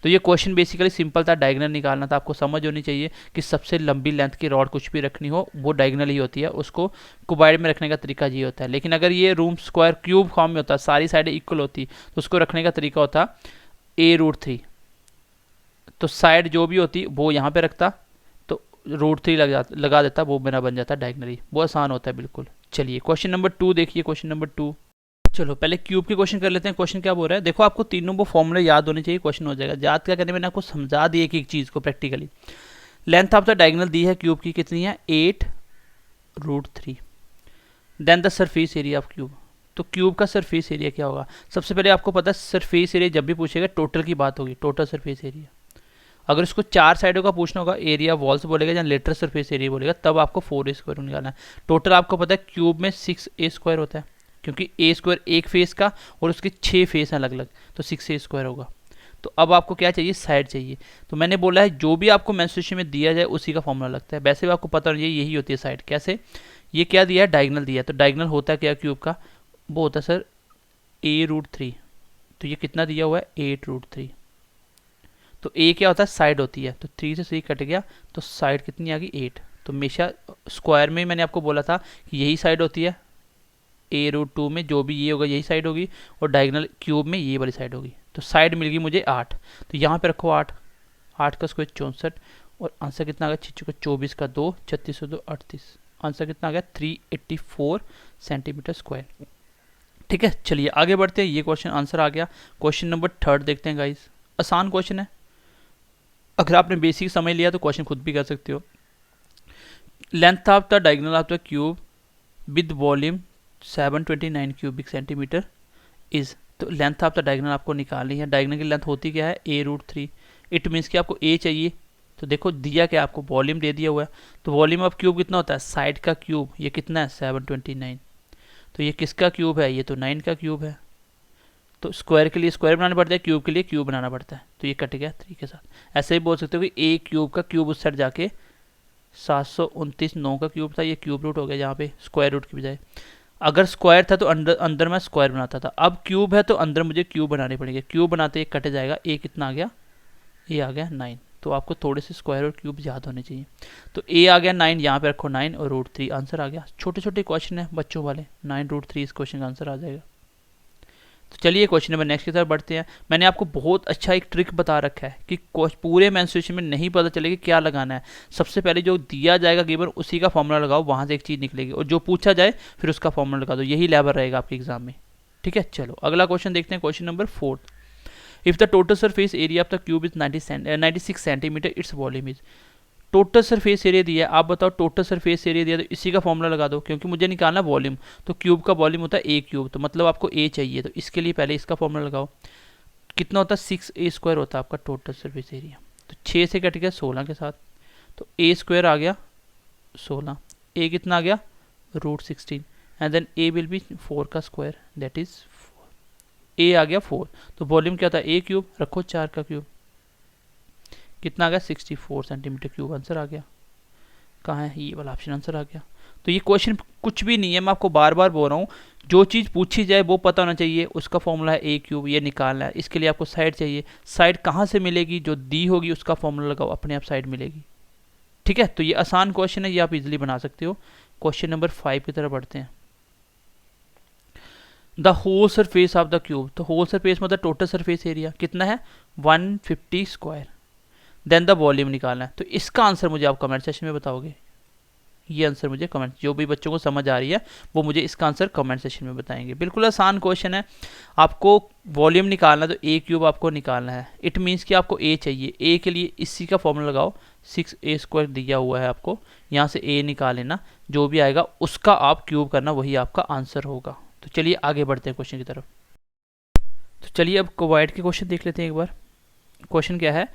तो ये क्वेश्चन बेसिकली सिंपल था, डायगोनल निकालना था। आपको समझ होनी चाहिए कि सबसे लंबी लेंथ की रॉड कुछ भी रखनी हो वो डायगोनल ही होती है, उसको क्यूबॉइड में रखने का तरीका ये होता है। लेकिन अगर ये रूम स्क्वायर क्यूब फॉर्म में होता है, सारी साइडें इक्वल होती, तो उसको रखने का तरीका होता a√3। तो साइड जो भी होती वो यहाँ पे रखता, तो √3 लगा देता, वो मेरा बन जाता डायगोनली। वो आसान होता है बिल्कुल। चलिए क्वेश्चन नंबर 2 देखिए, क्वेश्चन नंबर 2। चलो पहले क्यूब के क्वेश्चन कर लेते हैं। क्वेश्चन क्या बोल रहा है, देखो आपको तीनों वो फॉर्मूले याद होने चाहिए, क्वेश्चन हो जाएगा। याद क्या करने, मैंने आपको समझा दी एक चीज़ को practically. Length of the diagonal दी है क्यूब की, कितनी है 8√3। Then the surface area of cube, तो क्यूब का सरफेस एरिया क्या होगा। सबसे पहले आपको पता है सरफेस एरिया जब भी पूछेगा टोटल की बात होगी, टोटल सरफेस एरिया। अगर इसको 4 साइडों का पूछना होगा, एरिया वॉल्स बोलेगा या लेटरल सरफेस एरिया बोलेगा, तब आपको 4a² निकालना है। टोटल आपको पता है क्यूब में 6a² होता है, क्योंकि a² एक फेस का और उसके 6 फेस हैं अलग अलग, तो 6a² होगा। तो अब आपको क्या चाहिए, साइड चाहिए। तो मैंने बोला है जो भी आपको मेंस्ट्रुएशन में दिया जाए उसी का फॉर्मूला लगता है। वैसे भी आपको पता होना चाहिए यही होती है साइड। कैसे, ये क्या दिया है, डायगोनल दिया है, तो डायगोनल होता है क्या क्यूब का, वो होता है सर a√3। तो ये कितना दिया हुआ है 8√3। तो a क्या होता है, साइड होती है, तो 3 से 3 कट गया, तो साइड कितनी आ गई 8। तो हमेशा स्क्वायर में मैंने आपको बोला था कि यही साइड होती है, a√2 में जो भी ये होगा यही साइड होगी, और डायगोनल क्यूब में ये वाली साइड होगी। तो साइड मिल गई मुझे 8, तो यहाँ पे रखो 8, 8 का स्क्वायर 64, और आंसर कितना आ गया 6 का 24 का 2, 36 2 38, आंसर कितना आ गया 384 सेंटीमीटर स्क्वायर। ठीक है, चलिए आगे बढ़ते हैं। ये क्वेश्चन आंसर आ गया। क्वेश्चन नंबर 3 देखते हैं गाइस, आसान क्वेश्चन है, अगर आपने बेसिक समझ लिया तो क्वेश्चन खुद भी कर सकते हो। Length of the diagonal of the cube with volume 729 cubic centimetre is, तो लेंथ ऑफ द डायगोनल आपको निकालनी है। डायगोनल की लेंथ होती क्या है a√3। इट मीन्स कि आपको a चाहिए, तो देखो दिया क्या आपको, वॉल्यूम दे दिया हुआ है। तो वॉल्यूम ऑफ क्यूब कितना होता है, साइड का क्यूब, ये कितना है 729। तो ये किसका क्यूब है, ये तो 9 का क्यूब है। तो स्क्वायर के लिए स्क्वायर बनाना पड़ता है, क्यूब के लिए क्यूब बनाना पड़ता है, तो ये कट गया 3 के साथ। ऐसे ही बोल सकते हो कि a क्यूब का क्यूब उस साइड जाके 729 9 का क्यूब था, ये क्यूब रूट हो गया यहाँ पे स्क्वायर रूट की बजाय। अगर स्क्वायर था तो अंदर मैं स्क्वायर बनाता था, अब क्यूब है तो अंदर मुझे क्यूब बनाने पड़ेंगे। क्यूब बनाते एक कट जाएगा, a कितना आ गया, a आ गया 9। तो आपको थोड़े से स्क्वायर और क्यूब याद होने चाहिए। तो a आ गया 9, यहाँ पे रखो 9 और √3, आंसर आ गया। छोटे छोटे क्वेश्चन है बच्चों वाले, 9√3 इस क्वेश्चन का आंसर आ जाएगा। तो चलिए क्वेश्चन नंबर नेक्स्ट की तरफ बढ़ते हैं। मैंने आपको बहुत अच्छा एक ट्रिक बता रखा है कि पूरे मेंस्ट्रुएशन में नहीं पता चलेगा क्या लगाना है। सबसे पहले जो दिया जाएगा गिवन उसी का फॉर्मूला लगाओ, वहाँ से एक चीज़ निकलेगी, और जो पूछा जाए फिर उसका फॉर्मूला लगा दो। यही लेवल रहेगा आपके एग्जाम में। ठीक है, चलो अगला क्वेश्चन देखते हैं। Question number 4, if the total surface area of the cube is 96 centimetre, its volume is. Total surface area दिया है, आप बताओ टोटल सरफेस एरिया दिया, तो इसी का फॉर्मूला लगा दो, क्योंकि मुझे निकालना वॉल्यूम। तो क्यूब का वॉल्यूम होता है a क्यूब, तो मतलब आपको a चाहिए, तो इसके लिए पहले इसका फॉर्मूला लगाओ। कितना होता है 6a² होता है आपका टोटल सरफेस एरिया। तो 6 से कट गया 16 के साथ, तो a² आ गया 16, a कितना आ गया √16, and then a will be 4 का स्क्वायर, दैट इज 4, a आ गया 4। तो वॉल्यूम क्या था a क्यूब, रखो 4 का क्यूब, कितना आ गया 64 सेंटीमीटर क्यूब, आंसर आ गया। कहाँ है ये वाला ऑप्शन, आंसर आ गया। तो ये क्वेश्चन कुछ भी नहीं है, मैं आपको बार बार बोल रहा हूँ, जो चीज़ पूछी जाए वो पता होना चाहिए। उसका फॉर्मूला है a क्यूब, ये निकालना है। इसके लिए आपको साइड चाहिए, साइड कहाँ से मिलेगी, जो दी होगी उसका फॉर्मूला लगाओ, अपने आप साइड मिलेगी। ठीक है, तो ये आसान क्वेश्चन है, ये आप इजिली बना सकते हो। क्वेश्चन नंबर 5 की तरफ बढ़ते हैं। The whole surface of the cube, तो होल सरफेस मतलब टोटल सरफेस एरिया कितना है 150 स्क्वायर, देन द वॉल्यूम निकालना है। तो इसका आंसर मुझे आप कमेंट सेक्शन में बताओगे। ये आंसर मुझे कमेंट, जो भी बच्चों को समझ आ रही है वो मुझे इसका आंसर कमेंट सेक्शन में बताएंगे। बिल्कुल आसान क्वेश्चन है। आपको वॉल्यूम निकालना, तो a क्यूब आपको निकालना है। इट मीन्स कि आपको a चाहिए, a के लिए इसी का फॉर्मूला लगाओ, 6a² दिया हुआ है आपको, यहाँ से a निकाल लेना, जो भी आएगा उसका आप क्यूब करना, वही आपका आंसर होगा। तो चलिए आगे बढ़ते हैं क्वेश्चन की तरफ। तो चलिए अब क्यूबॉइड के क्वेश्चन देख लेते हैं एक बार। क्वेश्चन क्या है,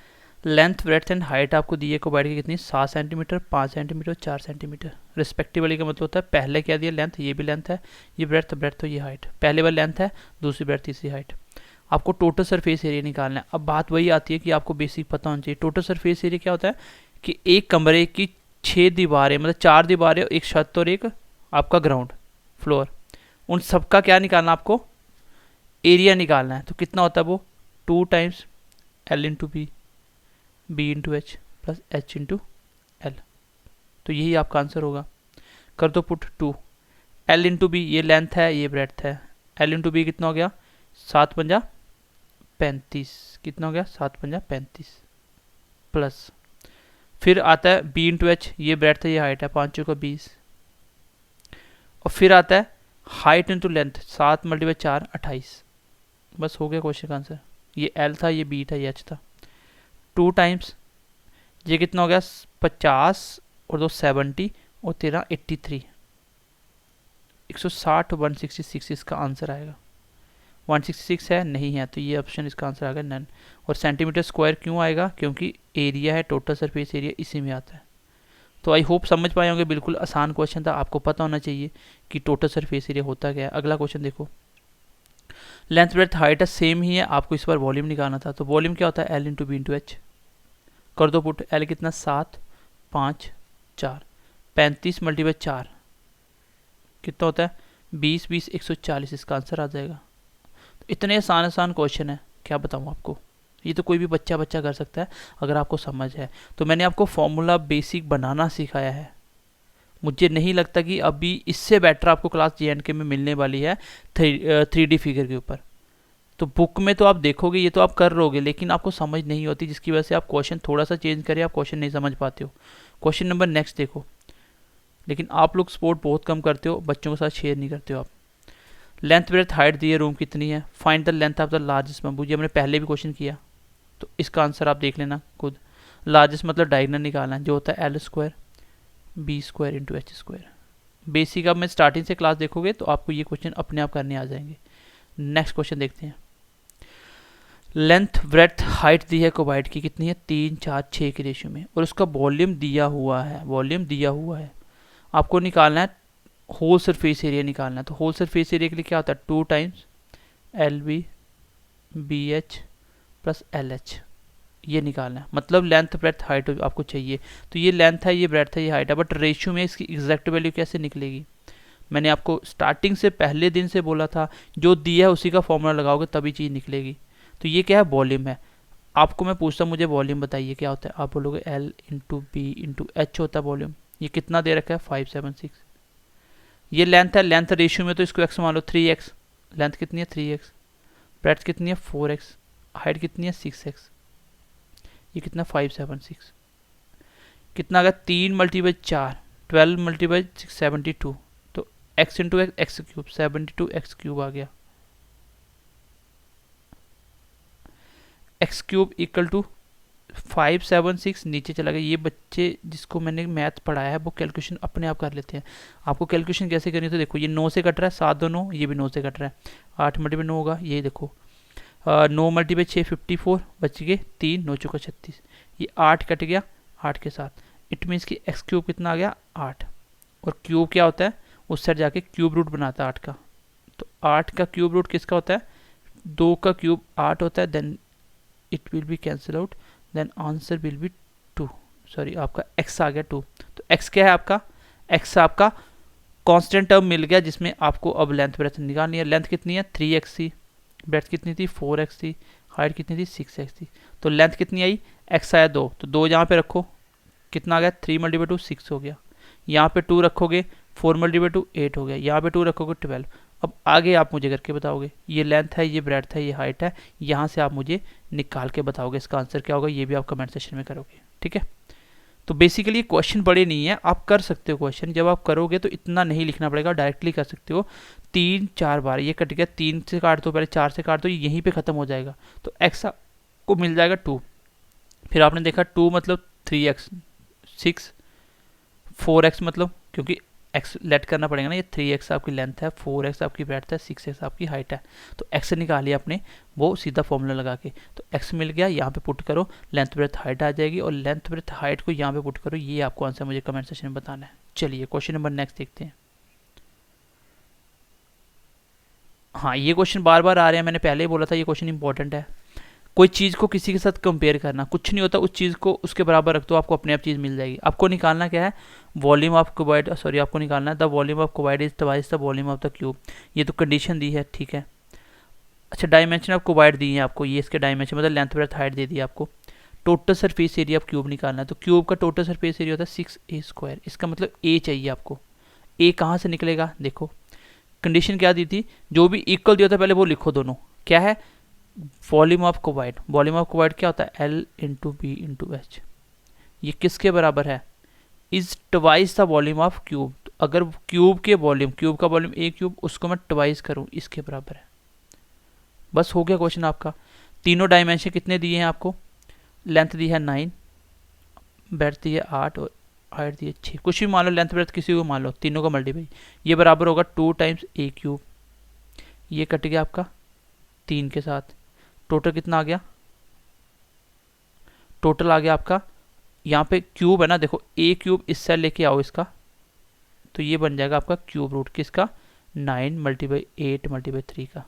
लेंथ ब्रेड्थ एंड हाइट आपको दी है क्यूबॉइड की कितनी, 7 सेंटीमीटर 5 सेंटीमीटर 4 सेंटीमीटर रिस्पेक्टिवली। का मतलब होता है पहले क्या दिया लेंथ, ये भी लेंथ है, ये ब्रेड्थ ब्रेड्थ तो ये हाइट, पहले वाली लेंथ है, दूसरी ब्रेड्थ तीसरी हाइट। आपको टोटल सरफेस एरिया निकालना है। अब बात वही आती है कि आपको बेसिक पता होना चाहिए। टोटल सरफेस एरिया क्या होता है कि एक कमरे की 6 दीवारें, मतलब 4 दीवारें, एक छत और एक आपका ग्राउंड फ्लोर, उन सबका क्या निकालना, आपको एरिया निकालना है। तो कितना होता है वो 2 times L into B, B into H plus H into L. तो यही आपका आंसर होगा। कर दो पुट 2 L इंटू बी, ये लेंथ है ये ब्रेड्थ है, L इंटू बी कितना हो गया 7 पंजा 35, कितना हो गया 7 पंजा 35, प्लस फिर आता है बी इंटू एच, ये ब्रेड्थ है ये हाइट है, 5 चौका 20, और फिर आता है हाइट इंटू लेंथ 7 × 4 28। बस हो गया क्वेश्चन का आंसर। ये एल था, ये बी था, ये एच था। 2 टाइम्स ये कितना हो गया 50 और 2 70 और 13 83 160 166 इसका आंसर आएगा। 166 है नहीं है तो ये ऑप्शन इसका आंसर आएगा नन। और सेंटीमीटर स्क्वायर क्यों आएगा, क्योंकि एरिया है, टोटल सरफेस एरिया इसी में आता है। तो आई होप समझ पाए होंगे, बिल्कुल आसान क्वेश्चन था, आपको पता होना चाहिए कि टोटल सरफेस एरिया होता क्या है। अगला क्वेश्चन देखो, लेंथ ब्रेथ हाइट सेम ही है, आपको इस बार वॉल्यूम निकालना था। तो वॉल्यूम क्या होता है L into B into H. कर दो पुट, एल कितना 7 5 4 35 × 4 कितना होता है 20 20 140 इसका आंसर आ जाएगा। तो इतने आसान आसान क्वेश्चन है, क्या बताऊँ आपको, ये तो कोई भी बच्चा कर सकता है अगर आपको समझ है। तो मैंने आपको फॉर्मूला बेसिक बनाना सिखाया है। मुझे नहीं लगता कि अभी इससे बेटर आपको क्लास JNK में मिलने वाली है 3D फिगर के ऊपर। तो बुक में तो आप देखोगे, ये तो आप कर रहोगे, लेकिन आपको समझ नहीं होती, जिसकी वजह से आप क्वेश्चन थोड़ा सा चेंज करें, आप क्वेश्चन नहीं समझ पाते हो। क्वेश्चन नंबर नेक्स्ट देखो, लेकिन आप लोग सपोर्ट बहुत कम करते हो, बच्चों के साथ शेयर नहीं करते हो आप। लेंथ ब्रेथ हाइट दी है, रूम कितनी है, find the length of the largest bamboo. ये हमने पहले भी क्वेश्चन किया, तो इसका आंसर आप देख लेना खुद। लार्जेस्ट मतलब डायगोनल निकालना है, जो होता है L² B² into H²। Basic अब मैं स्टार्टिंग से क्लास देखोगे तो आपको ये क्वेश्चन अपने आप करने आ जाएंगे। नेक्स्ट क्वेश्चन देखते हैं। लेंथ ब्रेथ हाइट दी है कोबाइड की, कितनी है 3 4 6 के रेशियो में, और उसका वॉल्यूम दिया हुआ है, वॉल्यूम दिया हुआ है। आपको निकालना है होल सरफेस एरिया निकालना है। तो होल सरफेस एरिया के लिए क्या होता है 2 times LB BH plus LH, ये निकालना है। मतलब लेंथ ब्रेथ हाइट आपको चाहिए। तो ये लेंथ है, ये ब्रेथ है, ये हाइट है, बट रेशियो में इसकी एग्जैक्ट वैल्यू कैसे निकलेगी। मैंने आपको स्टार्टिंग से पहले दिन से बोला था, जो दिया है उसी का फॉर्मूला लगाओगे तभी चीज़ निकलेगी। तो ये क्या है वॉल्यूम है। आपको मैं पूछता हूँ मुझे वॉल्यूम बताइए क्या होता है, आप बोलोगे L into B into H होता है वॉल्यूम। ये कितना दे रखा है 576। ये लेंथ है, लेंथ रेशियो में तो इसको x मान लो 3x। लेंथ कितनी है 3x, ब्रेथ कितनी है 4x, हाइट कितनी है 6x, ये कितना 576, कितना आ गया 3 × 4 12 × 6 72। तो x into x cube 72x³ आ गया। x³ इक्वल टू 576 नीचे चला गया। ये बच्चे जिसको मैंने मैथ पढ़ाया है वो कैलकुलेशन अपने आप कर लेते हैं। आपको कैलकुलेशन कैसे करनी है तो देखो, ये 9 से कट रहा है 7 2 9, ये भी 9 से कट रहा है। 8 × 9 होगा, ये देखो 9 × 6 54 बच गए 3 9 चौका 36। ये 8 कट गया 8 के साथ। इट मीन्स कि x³ कितना आ गया 8। और क्यूब क्या होता है, उस साइड जाके क्यूब रूट बनाता है 8 का। तो 8 का क्यूब रूट किसका होता है 2 का क्यूब 8 होता है। Then it will be cancel out, then answer will be 2। Sorry आपका x आ गया 2। तो x क्या है आपका, x आपका कांस्टेंट टर्म मिल गया, जिसमें आपको अब लेंथ ब्रेथ निकालनी है। लेंथ कितनी है 3x थी, ब्रेथ कितनी थी 4x थी, हाइट कितनी थी 6x थी। तो लेंथ कितनी आई x आया 2, तो 2 यहाँ पे रखो, कितना आ गया 3 × 2 6 हो गया। यहाँ पे 2 रखोगे 4 × 2 8 हो गया। यहाँ पे 2 रखोगे 12। अब आगे आप मुझे करके बताओगे, ये लेंथ है, ये ब्रेथ है, ये हाइट है, यहाँ से आप मुझे निकाल के बताओगे इसका आंसर क्या होगा। ये भी आप कमेंट सेक्शन में करोगे, ठीक है। तो बेसिकली क्वेश्चन बड़े नहीं है, आप कर सकते हो क्वेश्चन। जब आप करोगे तो इतना नहीं लिखना पड़ेगा, डायरेक्टली कर सकते हो। 3 4 बार ये कट गया, 3 से काट दो, पहले 4 से काट दो, यहीं पे खत्म हो जाएगा। तो x को मिल जाएगा 2। फिर आपने देखा 2 मतलब 3x 6, 4x मतलब, क्योंकि x लेट करना पड़ेगा ना, ये 3x आपकी लेंथ है, 4x आपकी ब्रेथ है, 6x आपकी हाइट है। तो x निकालिए आपने वो सीधा फॉर्मूला लगा के। तो x मिल गया, यहाँ पे पुट करो, लेंथ ब्रेथ हाइट आ जाएगी, और लेंथ ब्रेथ हाइट को यहाँ पे पुट करो। ये आपको आंसर मुझे कमेंट सेक्शन में बताना है। चलिए क्वेश्चन नंबर नेक्स्ट देखते हैं। हाँ ये क्वेश्चन बार बार आ रहे हैं, मैंने पहले ही बोला था ये क्वेश्चन इंपॉर्टेंट है। कोई चीज़ को किसी के साथ कंपेयर करना, कुछ नहीं होता, उस चीज़ को उसके बराबर रख दो, आपको अपने आप चीज़ मिल जाएगी। आपको निकालना क्या है वॉल्यूम ऑफ क्यूबाइड, सॉरी आपको निकालना है the volume of cuboid is twice the volume of the cube. ये तो कंडीशन दी है, ठीक है। अच्छा डायमेंशन ऑफ क्यूबाइड दी है आपको, ये इसके डायमेंशन मतलब लेंथ ब्रेथ हाइट दे दी आपको। Total surface area of cube निकालना है, तो क्यूब का टोटल सरफेस एरिया होता है 6a²। इसका मतलब a चाहिए आपको। a कहाँ से निकलेगा, देखो कंडीशन क्या दी थी, जो भी इक्वल दिया था पहले वो लिखो दोनों। क्या है volume of cuboid, volume of cuboid क्या होता है L into B into H. ये किसके बराबर है, is twice the volume of cube. तो अगर क्यूब के वॉल्यूम, क्यूब का वॉल्यूम ए क्यूब, उसको मैं ट्वाइस करूँ, इसके बराबर है। बस हो गया क्वेश्चन आपका। तीनों डायमेंशन कितने दिए हैं आपको? लेंथ दी है 9, ब्रेड्थ दी है 8 और हाइट दी है 6। कुछ भी मान लो, लेंथ ब्रेड्थ किसी को मान लो, तीनों का मल्टीप्लाई, ये बराबर होगा 2 टाइम्स ए क्यूब। ये कट गया आपका 3 के साथ, टोटल कितना आ गया? टोटल आ गया आपका, यहाँ पे क्यूब है ना, देखो ए क्यूब इस साइड लेके आओ इसका, तो ये बन जाएगा आपका क्यूब रूट किसका? 9 मल्टीप्लाई 8 मल्टीप्लाई 3 का।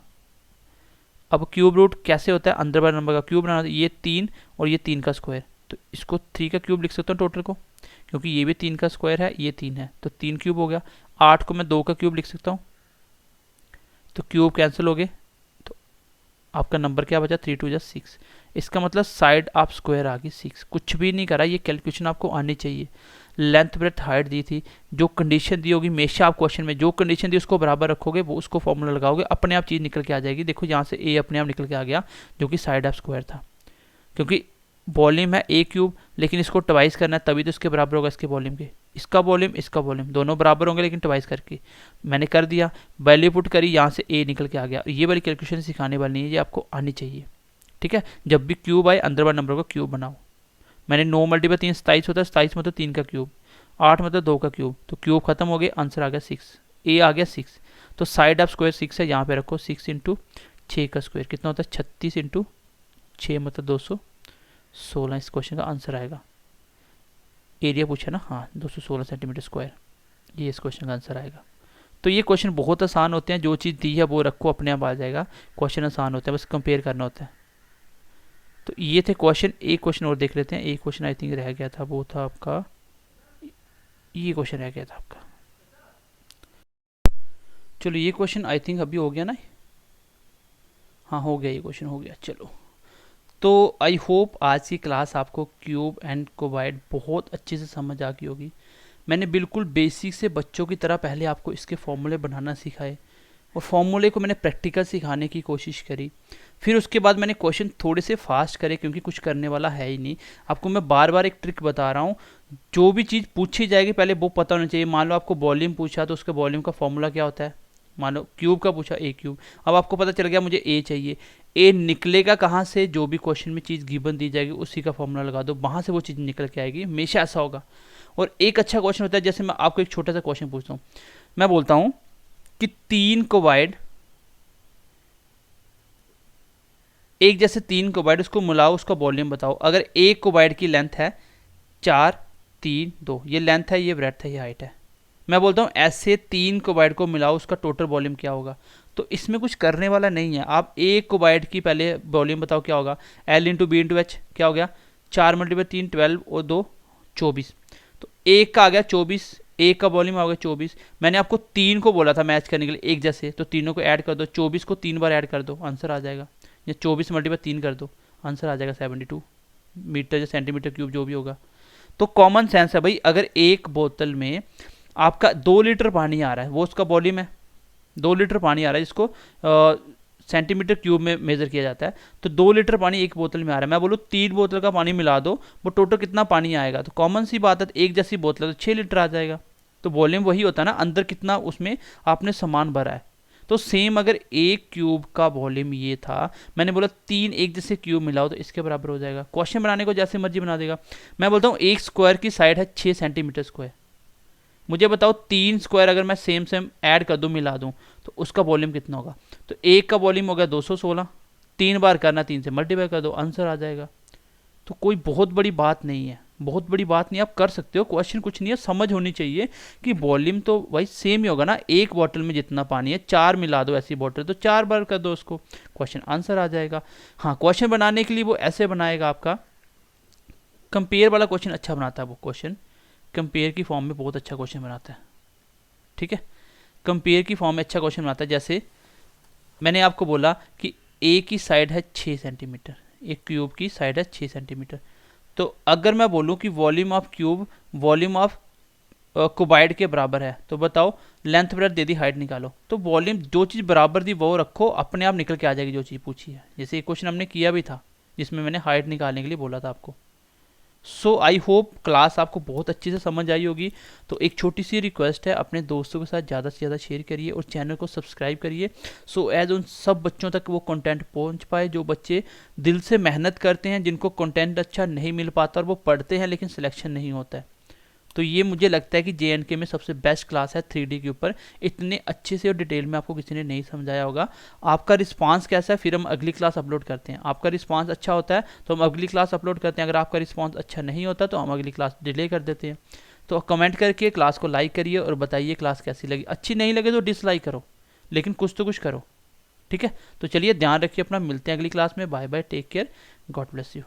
अब क्यूब रूट कैसे होता है? अंदर वाले नंबर का क्यूब बनाना, ये 3 और ये 3 का स्क्वायर, तो इसको 3 का क्यूब लिख सकता हूँ टोटल को, क्योंकि ये भी 3 का स्क्वायर है, ये 3 है, तो 3 क्यूब हो गया। 8 को मैं 2 का क्यूब लिख सकता हूँ, तो क्यूब कैंसिल हो गए, तो आपका नंबर क्या बचा? 3 2 जा 6। इसका मतलब साइड आप स्क्वायर आ गई 6। कुछ भी नहीं करा, ये कैलकुलेशन आपको आनी चाहिए। लेंथ ब्रेथ हाइट दी थी, जो कंडीशन दी होगी हमेशा आप क्वेश्चन में जो कंडीशन दी उसको बराबर रखोगे, वो उसको फॉर्मूला लगाओगे, अपने आप चीज़ निकल के आ जाएगी। देखो यहाँ से ए अपने आप निकल के आ गया, जो कि साइड ऑफ स्क्वायर था, क्योंकि वॉल्यूम है ए क्यूब, लेकिन इसको ट्वाइस करना है, तभी तो इसके बराबर होगा इसके वॉल्यूम के। इसका वॉल्यूम दोनों बराबर होंगे, लेकिन ट्वाइस करके मैंने कर दिया, वैल्यू पुट करी, यहाँ से ए निकल के आ गया। ये वाली कैलकुलेशन सिखाने वाली नहीं है, ये आपको आनी चाहिए, ठीक है। जब भी क्यूब आए अंदर वाले नंबर को क्यूब बनाओ। मैंने 9 मल्टीप्लाई 3 27 होता है, 27 मतलब 3 का क्यूब, 8 मतलब 2 का क्यूब, तो क्यूब खत्म हो गया, आंसर आ गया 6, ए आ गया 6। तो साइड ऑफ स्क्वायर 6 है, यहाँ पे रखो 6 इंटू 6 का स्क्वायर कितना होता है? 36 इंटू 6 मतलब 216, इस क्वेश्चन का आंसर आएगा। एरिया पूछा ना, हाँ 216 सेंटीमीटर स्क्वायर, ये इस क्वेश्चन का आंसर आएगा। तो ये क्वेश्चन बहुत आसान होते हैं, जो चीज़ दी है वो रखो, अपने आप आ जाएगा। क्वेश्चन आसान होता है, बस कंपेयर करना होता है। तो ये थे क्वेश्चन। एक क्वेश्चन और देख लेते हैं, एक क्वेश्चन आई थिंक रह गया था, वो था आपका, ये क्वेश्चन रह गया था आपका। चलो ये क्वेश्चन आई थिंक अभी हो गया ना, हाँ हो गया, ये क्वेश्चन हो गया। चलो, तो आई होप आज की क्लास आपको क्यूब एंड क्यूबॉइड बहुत अच्छे से समझ आ गई होगी। मैंने बिल्कुल बेसिक से बच्चों की तरह पहले आपको इसके फॉर्मूले बनाना सिखाए, और फॉर्मूले को मैंने प्रैक्टिकल सिखाने की कोशिश करी। फिर उसके बाद मैंने क्वेश्चन थोड़े से फास्ट करे, क्योंकि कुछ करने वाला है ही नहीं। आपको मैं बार बार एक ट्रिक बता रहा हूँ, जो भी चीज़ पूछी जाएगी पहले वो पता होना चाहिए। मान लो आपको वॉल्यूम पूछा, तो उसके वॉल्यूम का फॉर्मूला क्या होता है? मान लो क्यूब का पूछा, ए क्यूब। अब आपको पता चल गया मुझे ए चाहिए, ए निकलेगा कहाँ से? जो भी क्वेश्चन में चीज़ गिवन दी जाएगी उसी का फॉर्मूला लगा दो, वहाँ से वो चीज़ निकल के आएगी, हमेशा ऐसा होगा। और एक अच्छा क्वेश्चन होता है, जैसे मैं आपको एक छोटा सा क्वेश्चन पूछता हूँ, मैं बोलता हूँ कि 3 क्यूबॉइड, एक जैसे 3 क्यूबॉइड, उसको मिलाओ, उसका वॉल्यूम बताओ। अगर एक क्यूबॉइड की लेंथ है 4 3 2, ये लेंथ है, ये ब्रेड्थ है, ये हाइट है। मैं बोलता हूँ ऐसे 3 क्यूबॉइड को मिलाओ, उसका टोटल वॉल्यूम क्या होगा? तो इसमें कुछ करने वाला नहीं है। आप एक क्यूबॉइड की पहले वॉल्यूम बताओ क्या होगा? L into B into H क्या हो गया? 4 मल्टीप्लाई 3 12 और 2 24, तो एक का आ गया 24, एक का वॉल्यूम आ गया 24। मैंने आपको 3 को बोला था मैच करने के लिए एक जैसे, तो तीनों को ऐड कर दो, 24 को 3 बार ऐड कर दो, आंसर आ जाएगा। या 24 मल्टीप्लाई 3 कर दो, आंसर आ जाएगा 72 मीटर या सेंटीमीटर क्यूब, जो भी होगा। तो कॉमन सेंस है भाई, अगर एक बोतल में आपका 2 लीटर पानी आ रहा है, वो उसका वॉल्यूम है, 2 लीटर पानी आ रहा है, जिसको सेंटीमीटर क्यूब में मेजर किया जाता है, तो 2 लीटर पानी एक बोतल में आ रहा है। मैं बोलूँ 3 बोतल का पानी मिला दो, वो टोटल कितना पानी आएगा? तो कॉमन सी बात है, एक जैसी बोतल है तो 6 लीटर आ जाएगा। तो वॉल्यूम वही होता है ना, अंदर कितना उसमें आपने सामान भरा है। तो सेम अगर एक क्यूब का वॉल्यूम ये था, मैंने बोला 3 एक जैसे क्यूब मिलाओ, तो इसके बराबर हो जाएगा। क्वेश्चन बनाने को जैसे मर्जी बना देगा। मैं बोलता हूँ एक स्क्वायर की साइड है 6 सेंटीमीटर स्क्वायर, मुझे बताओ 3 स्क्वायर अगर मैं सेम ऐड कर दूं, मिला दूं, तो उसका वॉल्यूम कितना होगा? तो एक का वॉल्यूम होगा 216, 3 बार करना, 3 से मल्टीप्लाई कर दो, आंसर आ जाएगा। तो कोई बहुत बड़ी बात नहीं है, बहुत बड़ी बात नहीं, आप कर सकते हो। क्वेश्चन कुछ नहीं है, समझ होनी चाहिए कि वॉल्यूम तो भाई सेम ही होगा ना। एक बॉटल में जितना पानी है 4 मिला दो ऐसी बॉटल, तो 4 बार कर दो उसको, क्वेश्चन आंसर आ जाएगा। हाँ, क्वेश्चन बनाने के लिए वो ऐसे बनाएगा आपका, कंपेयर वाला क्वेश्चन अच्छा बनाता है वो क्वेश्चन, कंपेयर की फॉर्म में बहुत अच्छा क्वेश्चन बनाता है, ठीक है। कंपेयर की फॉर्म में अच्छा क्वेश्चन बनाता है। जैसे मैंने आपको बोला कि ए की साइड है 6 सेंटीमीटर, एक क्यूब की साइड है 6 सेंटीमीटर, तो अगर मैं बोलूँ कि volume of cube volume of cuboid के बराबर है, तो बताओ लेंथ ब्रेड्थ दे दी, हाइट निकालो। तो वॉल्यूम जो चीज़ बराबर दी वो रखो, अपने आप निकल के आ जाएगी जो चीज़ पूछी है। जैसे एक क्वेश्चन हमने किया भी था, जिसमें मैंने हाइट निकालने के लिए बोला था आपको, सो आई होप क्लास आपको बहुत अच्छे से समझ आई होगी। तो एक छोटी सी रिक्वेस्ट है, अपने दोस्तों के साथ ज़्यादा से ज़्यादा शेयर करिए और चैनल को सब्सक्राइब करिए, सो एज उन सब बच्चों तक वो कंटेंट पहुंच पाए जो बच्चे दिल से मेहनत करते हैं, जिनको कंटेंट अच्छा नहीं मिल पाता और वो पढ़ते हैं लेकिन सिलेक्शन नहीं होता है। तो ये मुझे लगता है कि JNK में सबसे बेस्ट क्लास है 3D के ऊपर। इतने अच्छे से और डिटेल में आपको किसी ने नहीं समझाया होगा। आपका रिस्पांस कैसा है फिर हम अगली क्लास अपलोड करते हैं। आपका रिस्पांस अच्छा होता है तो हम अगली क्लास अपलोड करते हैं, अगर आपका रिस्पांस अच्छा नहीं होता तो हम अगली क्लास डिले कर देते हैं। तो कमेंट करके क्लास को लाइक करिए और बताइए क्लास कैसी लगी। अच्छी नहीं लगे तो डिसलाइक करो, लेकिन कुछ तो कुछ करो, ठीक है। तो चलिए ध्यान रखिए अपना, मिलते हैं अगली क्लास में। Bye bye, take care, God bless you.